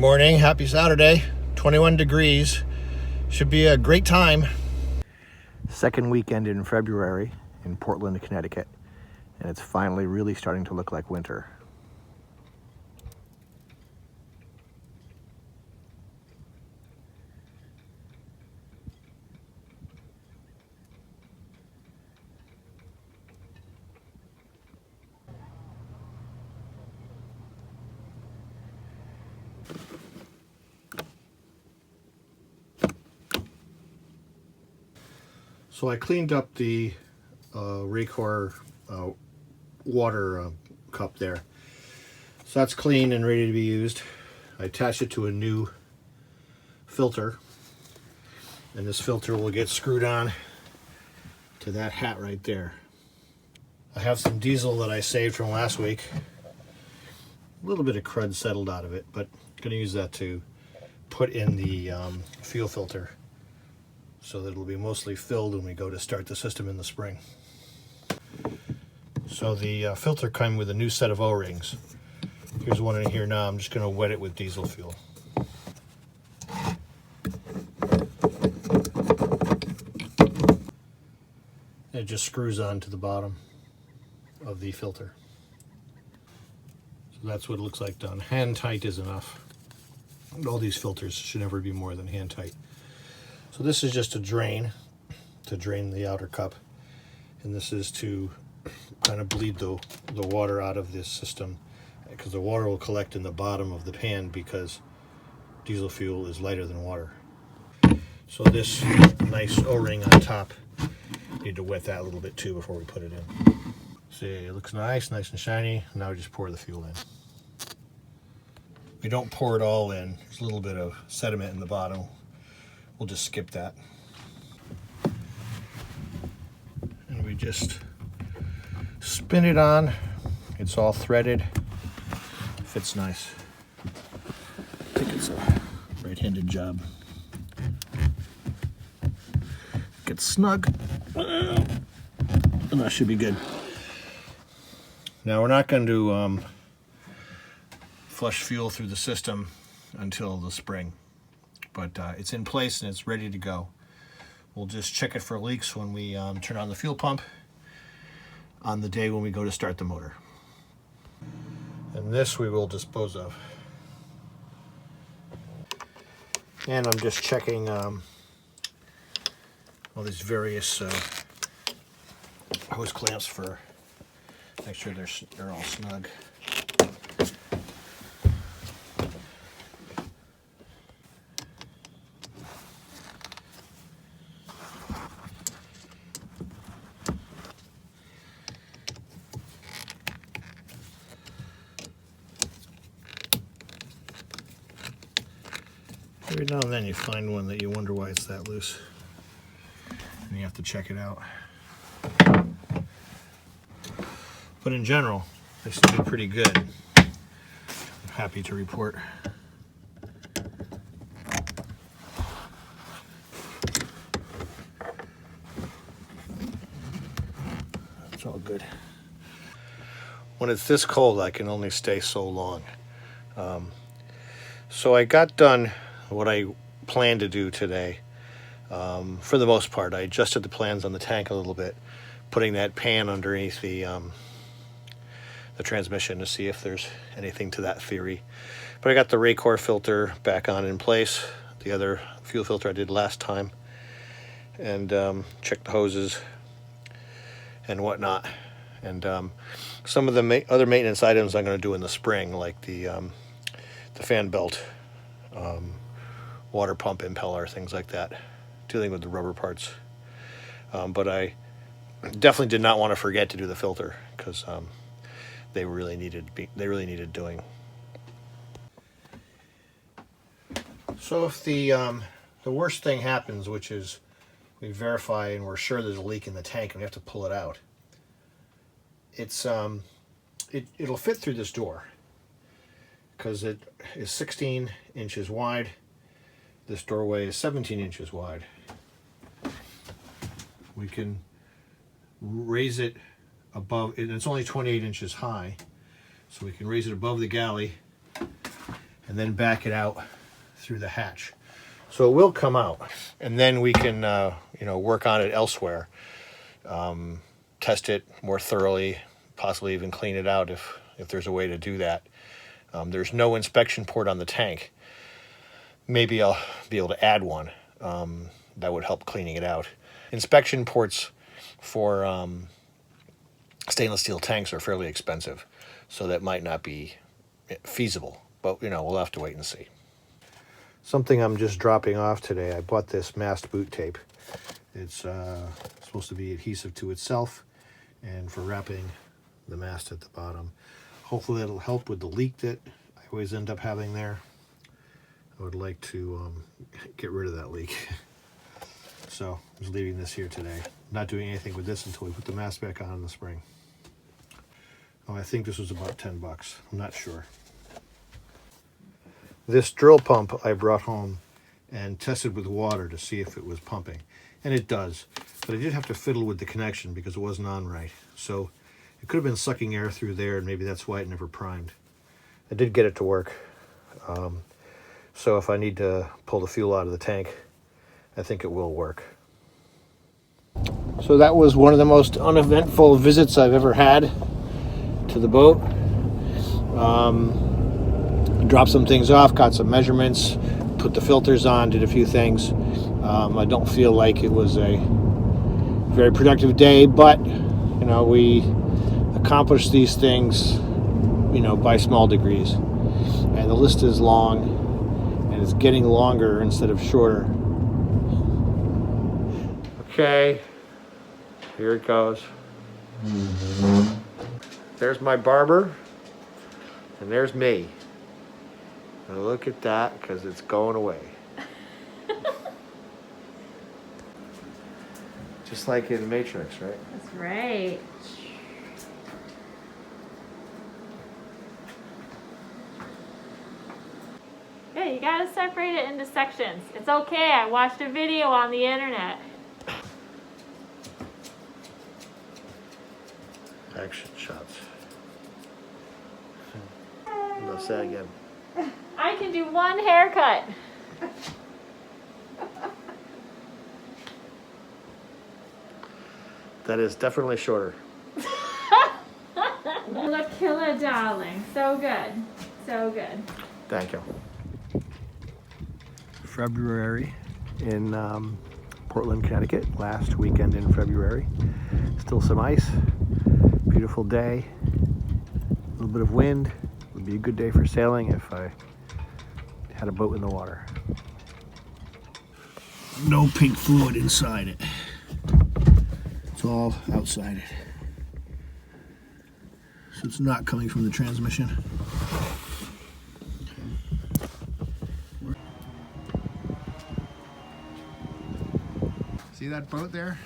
morning, happy Saturday, 21 degrees, should be a great time. Second weekend in February in Portland, Connecticut, and it's finally really starting to look like winter. So I cleaned up the Racor water cup there. So that's clean and ready to be used. I attached it to a new filter, and this filter will get screwed on to that hat right there. I have some diesel that I saved from last week. A little bit of crud settled out of it, but I'm going to use that to put in the fuel filter, so that it'll be mostly filled when we go to start the system in the spring. So the filter came with a new set of O-rings. Here's one in here now. I'm just going to wet it with diesel fuel. It just screws on to the bottom of the filter. So that's what it looks like done. Hand tight is enough. All these filters should never be more than hand tight. So this is just a drain to drain the outer cup, and this is to kind of bleed the water out of this system, because the water will collect in the bottom of the pan because diesel fuel is lighter than water. So this nice O-ring on top, need to wet that a little bit too before we put it in. See, it looks nice and shiny. Now we just pour the fuel in. We don't pour it all in. There's a little bit of sediment in the bottom. We'll just skip that. And we just spin it on. It's all threaded. Fits nice. I think it's a right-handed job. Get snug. And that should be good. Now we're not going to flush fuel through the system until the spring. But it's in place and it's ready to go. We'll just check it for leaks when we turn on the fuel pump on the day when we go to start the motor. And this we will dispose of. And I'm just checking all these various hose clamps for make sure they're all snug. Every now and then you find one that you wonder why it's that loose, and you have to check it out. But in general, they seem to be pretty good. I'm happy to report. It's all good. When it's this cold, I can only stay so long. So I got done what I planned to do today. For the most part, I adjusted the plans on the tank a little bit, putting that pan underneath the transmission to see if there's anything to that theory. But I got the Racor filter back on in place, the other fuel filter I did last time, and checked the hoses and whatnot. And some of the other maintenance items I'm going to do in the spring, like the fan belt, water pump impeller, things like that, dealing with the rubber parts. But I definitely did not want to forget to do the filter, because they really needed doing. So if the worst thing happens, which is we verify and we're sure there's a leak in the tank and we have to pull it out, it'll fit through this door because it is 16 inches wide. This doorway is 17 inches wide. We can raise it above, and it's only 28 inches high, so we can raise it above the galley and then back it out through the hatch. So it will come out, and then we can work on it elsewhere, test it more thoroughly, possibly even clean it out if there's a way to do that. There's no inspection port on the tank. Maybe I'll be able to add one. That would help cleaning it out. Inspection ports for stainless steel tanks are fairly expensive, so that might not be feasible, but we'll have to wait and see. Something I'm just dropping off today, I bought this mast boot tape. It's supposed to be adhesive to itself and for wrapping the mast at the bottom. Hopefully that'll help with the leak that I always end up having there. I would like to get rid of that leak. So I'm just leaving this here today. Not doing anything with this until we put the mast back on in the spring. Oh, I think this was about 10 bucks. I'm not sure. This drill pump I brought home and tested with water to see if it was pumping. And it does. But I did have to fiddle with the connection because it wasn't on right. So it could have been sucking air through there, and maybe that's why it never primed. I did get it to work. So if I need to pull the fuel out of the tank, I think it will work. So that was one of the most uneventful visits I've ever had to the boat. Dropped some things off, got some measurements, put the filters on, did a few things. I don't feel like it was a very productive day, but we accomplished these things by small degrees, and the list is long and it's getting longer instead of shorter. Okay, here it goes. There's my barber, and there's me. Now look at that, because it's going away. Just like in Matrix, right? That's right. Yeah, you gotta separate it into sections. It's okay, I watched a video on the internet. Action shots. No, say it again. I can do one haircut. That is definitely shorter. Look, killer darling. So good. So good. Thank you. February in Portland, Connecticut. Last weekend in February. Still some ice. Beautiful day. A little bit of wind. Would be a good day for sailing if I had a boat in the water. No pink fluid inside it. It's all outside it. So it's not coming from the transmission. See that boat there?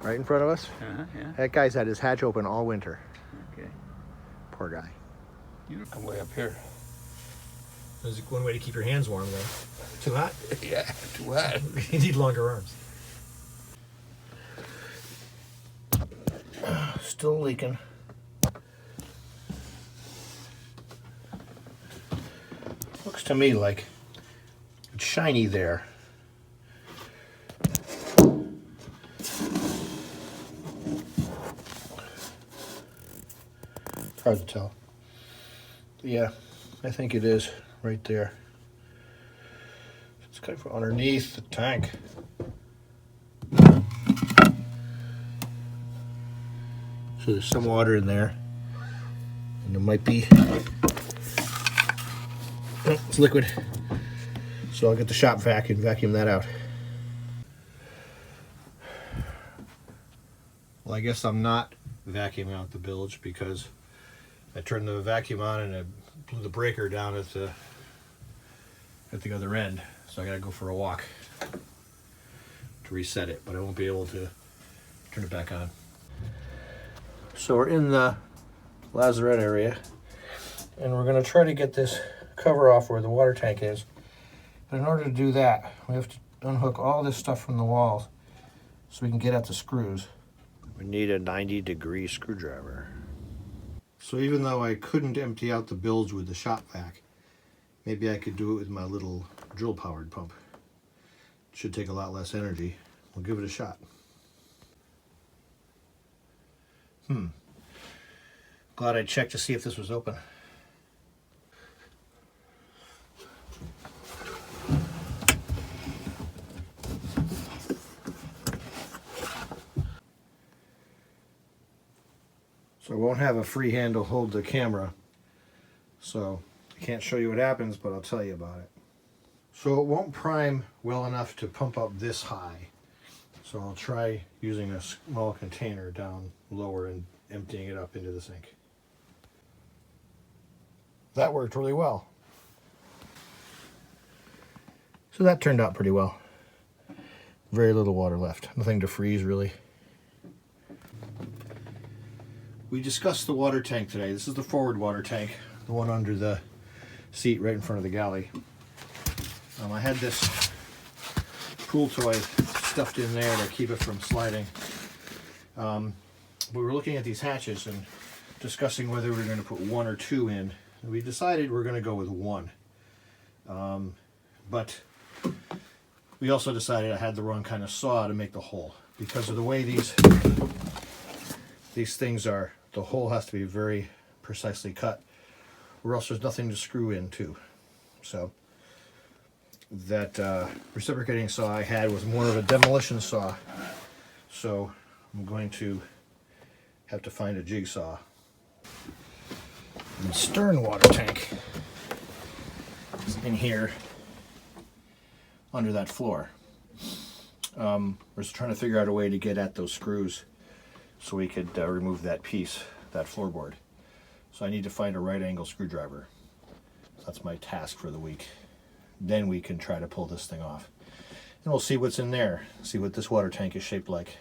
Right in front of us? Yeah. That guy's had his hatch open all winter. Okay. Poor guy. I'm way up here. There's one way to keep your hands warm, though. Too hot? Yeah, too hot. You need longer arms. Still leaking. Looks to me like it's shiny there. Hard to tell. Yeah, I think it is right there. It's kind of underneath the tank. So there's some water in there, and there might be, oh, it's liquid. So I'll get the shop vac and vacuum that out. Well, I guess I'm not vacuuming out the bilge because I turned the vacuum on and I blew the breaker down at the other end. So I gotta go for a walk to reset it, but I won't be able to turn it back on. So we're in the lazarette area, and we're gonna try to get this cover off where the water tank is. But in order to do that, we have to unhook all this stuff from the walls so we can get at the screws. We need a 90-degree screwdriver. So even though I couldn't empty out the bilge with the shop vac, maybe I could do it with my little drill powered pump. It should take a lot less energy. We'll give it a shot. Glad I checked to see if this was open. So I won't have a free hand to hold the camera, so I can't show you what happens, but I'll tell you about it. So it won't prime well enough to pump up this high. So I'll try using a small container down lower and emptying it up into the sink. That worked really well. So that turned out pretty well. Very little water left. Nothing to freeze really. We discussed the water tank today. This is the forward water tank, the one under the seat right in front of the galley. I had this pool toy stuffed in there to keep it from sliding. We were looking at these hatches and discussing whether we were going to put 1 or 2 in. And we decided we're going to go with 1. But we also decided I had the wrong kind of saw to make the hole. Because of the way these things are, the hole has to be very precisely cut, or else there's nothing to screw into. So that reciprocating saw I had was more of a demolition saw. So I'm going to have to find a jigsaw. The stern water tank is in here under that floor. We're just trying to figure out a way to get at those screws so we could remove that piece, that floorboard. So I need to find a right angle screwdriver. So that's my task for the week. Then we can try to pull this thing off. And we'll see what's in there, see what this water tank is shaped like.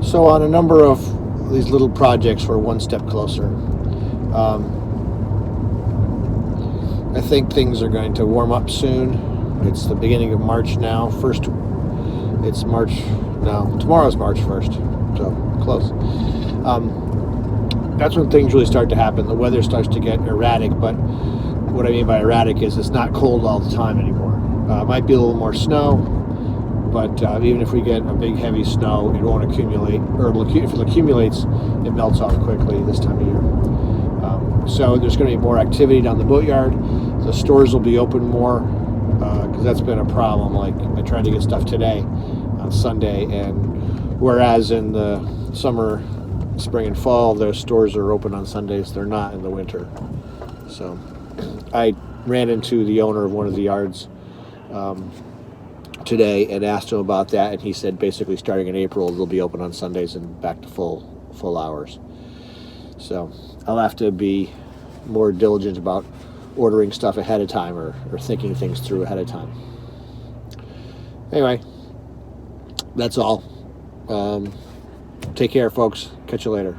So on a number of these little projects, we're one step closer. I think things are going to warm up soon. It's the beginning of March now. It's March now. Tomorrow's March 1st, so close. That's when things really start to happen. The weather starts to get erratic, but what I mean by erratic is it's not cold all the time anymore. It might be a little more snow, but even if we get a big heavy snow, it won't accumulate, or if it accumulates, it melts off quickly this time of year. So there's going to be more activity down the boatyard. The stores will be open more, because that's been a problem. Like, I tried to get stuff today on Sunday, and whereas in the summer, spring, and fall, their stores are open on Sundays, they're not in the winter. So I ran into the owner of one of the yards today and asked him about that, and he said basically starting in April they'll be open on Sundays and back to full hours. So I'll have to be more diligent about ordering stuff ahead of time, or thinking things through ahead of time. Anyway, that's all. Take care, folks. Catch you later.